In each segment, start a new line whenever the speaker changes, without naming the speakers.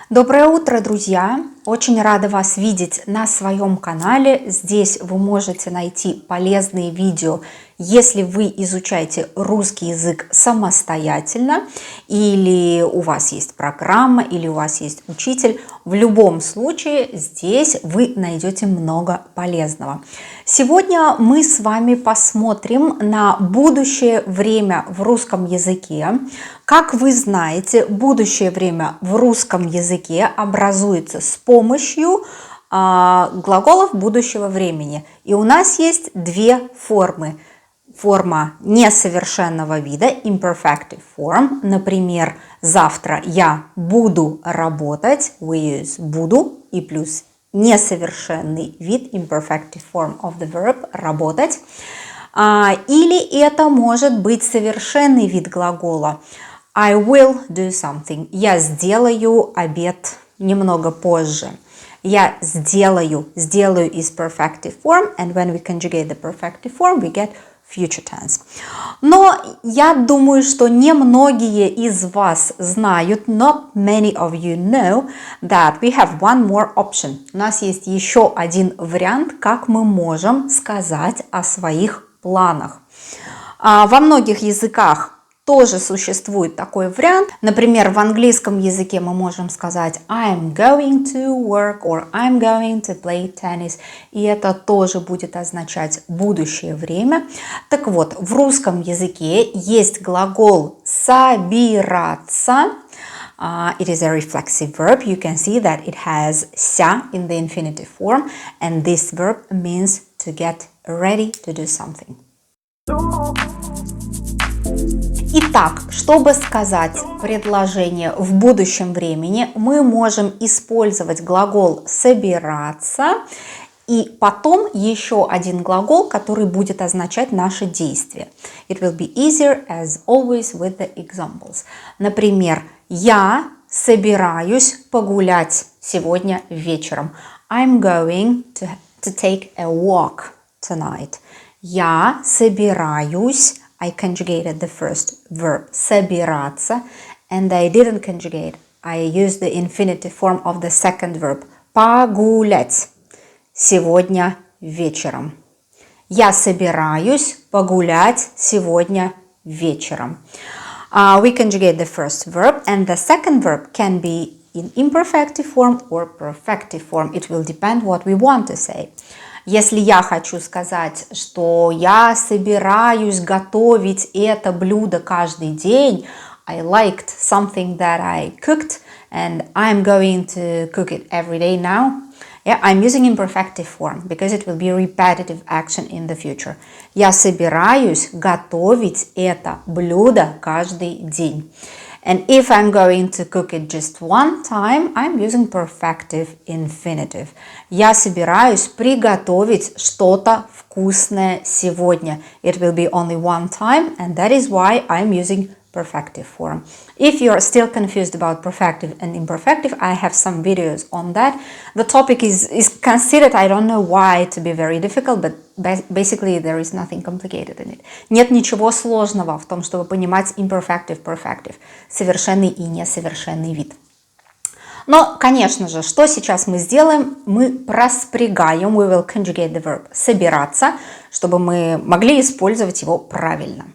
Доброе утро, друзья! Очень рада вас видеть на своем канале. Здесь вы можете найти полезные видео, если вы изучаете русский язык самостоятельно, или у вас есть программа, или у вас есть учитель. В любом случае здесь вы найдете много полезного. Сегодня мы с вами посмотрим на будущее время в русском языке. Как вы знаете, будущее время в русском языке образуется с помощью глаголов будущего времени. И у нас есть две формы. Форма несовершенного вида, imperfective form. Например, завтра я буду работать, we use буду, и плюс несовершенный вид, imperfective form of the verb, работать. Или это может быть совершенный вид глагола. I will do something. Я сделаю обед немного позже. Я сделаю is perfective form, and when we conjugate the perfective form, we get future tense. Но я думаю, что немногие из вас знают, not many of you know, that we have one more option. У нас есть еще один вариант, как мы можем сказать о своих планах. Во многих языках тоже существует такой вариант. Например, в английском языке мы можем сказать I'm going to work or I'm going to play tennis. И это тоже будет означать будущее время. Так вот, в русском языке есть глагол собираться. It is a reflexive verb. You can see that it has ся in the infinitive form. And this verb means to get ready to do something. Итак, чтобы сказать предложение в будущем времени, мы можем использовать глагол «собираться» и потом еще один глагол, который будет означать наше действие. It will be easier as always with the examples. Например, я собираюсь погулять сегодня вечером. I'm going to take a walk tonight. Я собираюсь. I conjugated the first verb, собираться, and I didn't conjugate. I used the infinitive form of the second verb, погулять, сегодня вечером. Я собираюсь погулять сегодня вечером. We conjugate the first verb, and the second verb can be in imperfective form or perfective form. It will depend what we want to say. Если я хочу сказать, что я собираюсь готовить это блюдо каждый день, I liked something that I cooked and I'm going to cook it every day now. Yeah, I'm using imperfective form because it will be a repetitive action in the future. Я собираюсь готовить это блюдо каждый день. And if I'm going to cook it just one time, I'm using perfective infinitive. Я собираюсь приготовить что-то вкусное сегодня. It will be only one time, and that is why I'm using perfective form. If you're still confused about perfective and imperfective, I have some videos on that. The topic is considered, I don't know why, to be very difficult, but basically there is nothing complicated in it. Нет ничего сложного в том, чтобы понимать imperfective, perfective, совершенный и несовершенный вид. Но, конечно же, что сейчас мы сделаем? Мы проспрягаем, we will conjugate the verb, собираться, чтобы мы могли использовать его правильно.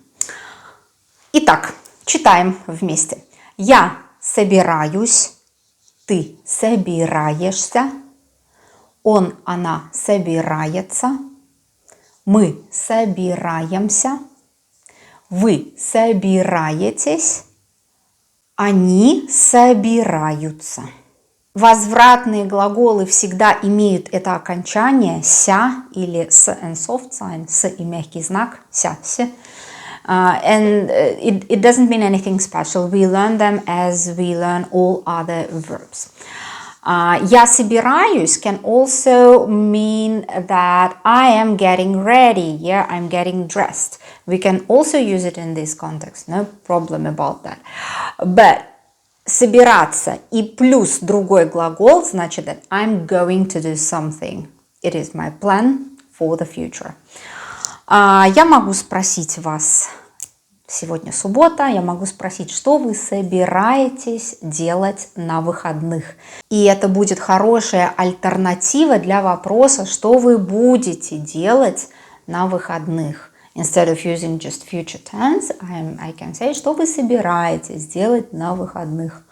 Итак, читаем вместе. Я собираюсь, ты собираешься, он, она собирается, мы собираемся, вы собираетесь, они собираются. Возвратные глаголы всегда имеют это окончание ся или с and soft sign, с и мягкий знак, ся, се. And it doesn't mean anything special. We learn them as we learn all other verbs. Я собираюсь can also mean that I am getting ready. Yeah, I'm getting dressed. We can also use it in this context. No problem about that. But собираться и плюс другой глагол значит that I'm going to do something. It is my plan for the future. Я могу спросить вас, Сегодня суббота, я могу спросить, что вы собираетесь делать на выходных. И это будет хорошая альтернатива для вопроса, что вы будете делать на выходных. Instead of using just future tense, I can say, что вы собираетесь делать на выходных.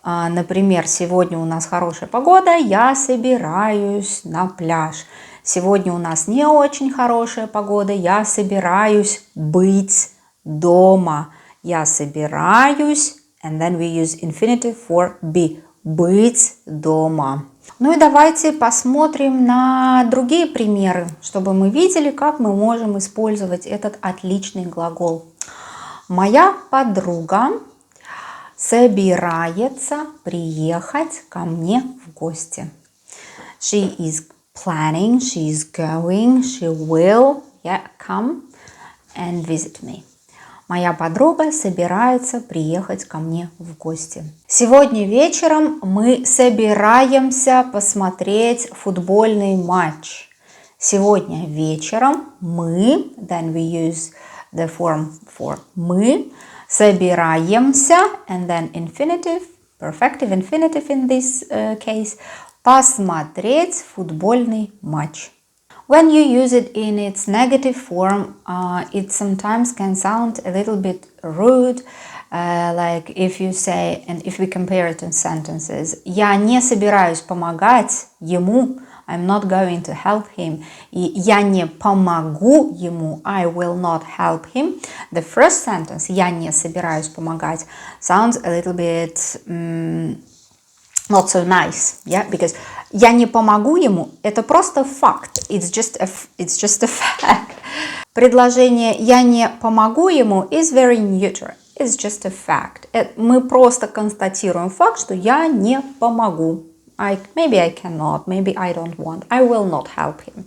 Например, сегодня у нас хорошая погода, я собираюсь на пляж. Сегодня у нас не очень хорошая погода, я собираюсь быть дома. Я собираюсь, and then we use infinitive for be. Быть дома. Ну и давайте посмотрим на другие примеры, чтобы мы видели, как мы можем использовать этот отличный глагол. Моя подруга собирается приехать ко мне в гости. She is planning, she is going, she will come and visit me. Моя подруга собирается приехать ко мне в гости. Сегодня вечером мы собираемся посмотреть футбольный матч. Сегодня вечером мы, then we use the form for мы, собираемся, and then infinitive, perfective infinitive in this case, посмотреть футбольный матч. When you use it in its negative form, it sometimes can sound a little bit rude, like if you say, and if we compare it in sentences, я не собираюсь помогать ему, I'm not going to help him, и я не помогу ему, I will not help him. The first sentence, я не собираюсь помогать, sounds a little bit not so nice, yeah, because я не помогу ему, это просто факт, it's just a fact. Предложение я не помогу ему is very neutral, it's just a fact. Мы просто констатируем факт, что я не помогу. Maybe I cannot, maybe I don't want, I will not help him.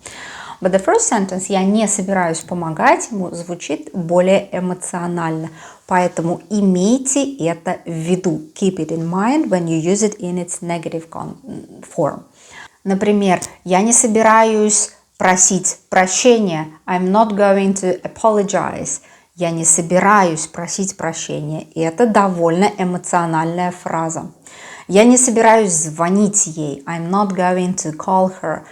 But the first sentence, я не собираюсь помогать ему, звучит более эмоционально. Поэтому имейте это в виду. Keep it in mind when you use it in its negative form. Например, я не собираюсь просить прощения. I'm not going to apologize. Я не собираюсь просить прощения. И это довольно эмоциональная фраза. Я не собираюсь звонить ей. I'm not going to call her.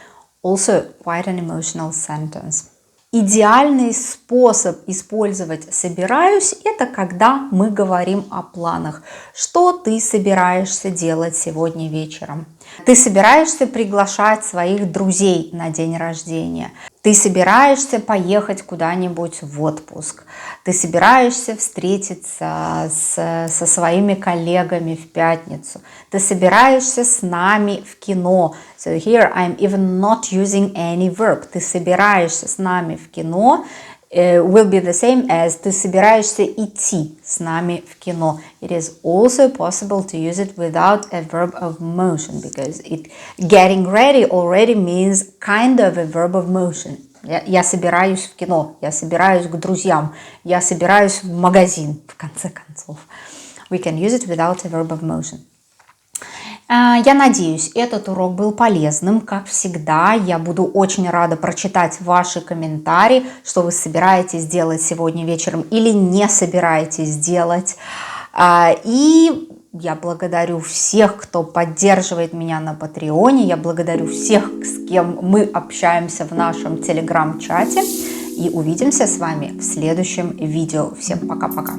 Also quite an emotional sentence. Идеальный способ использовать «собираюсь» – это когда мы говорим о планах. Что ты собираешься делать сегодня вечером? Ты собираешься приглашать своих друзей на день рождения. Ты собираешься поехать куда-нибудь в отпуск. Ты собираешься встретиться со своими коллегами в пятницу. Ты собираешься с нами в кино. So here I'm even not using any verb. Ты собираешься с нами в кино will be the same as ты собираешься идти с нами в кино. It is also possible to use it without a verb of motion because getting ready already means kind of a verb of motion. Я собираюсь в кино, я собираюсь к друзьям, я собираюсь в магазин, в конце концов. We can use it without a verb of motion. Я надеюсь, этот урок был полезным, как всегда. Я буду очень рада прочитать ваши комментарии, что вы собираетесь делать сегодня вечером или не собираетесь делать. И я благодарю всех, кто поддерживает меня на Патреоне. Я благодарю всех, с кем мы общаемся в нашем телеграм-чате. И увидимся с вами в следующем видео. Всем пока-пока.